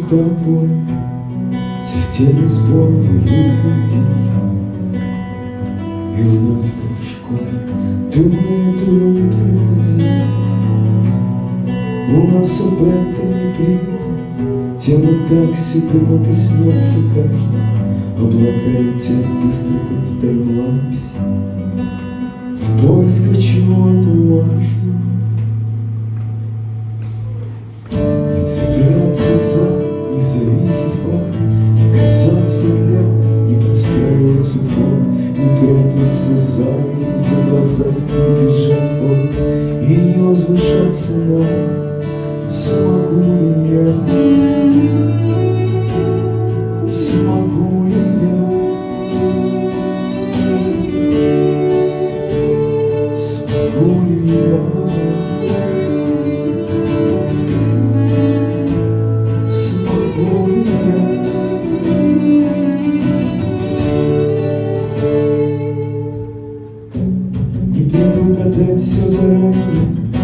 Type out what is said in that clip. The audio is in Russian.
тобой системный сбор в уютный день. И вновь, как в школе, ты мне этого не проводи. У нас об этом не принято, тема так себе, но коснется каждого. Облака летят быстро, как в таймлапсе, в поисках чего-то важного. Не цепляться за, не зависеть от, не касаться для, не подстраиваться под, не прятаться за, не за глаза, не бежать от, и не возвышаться на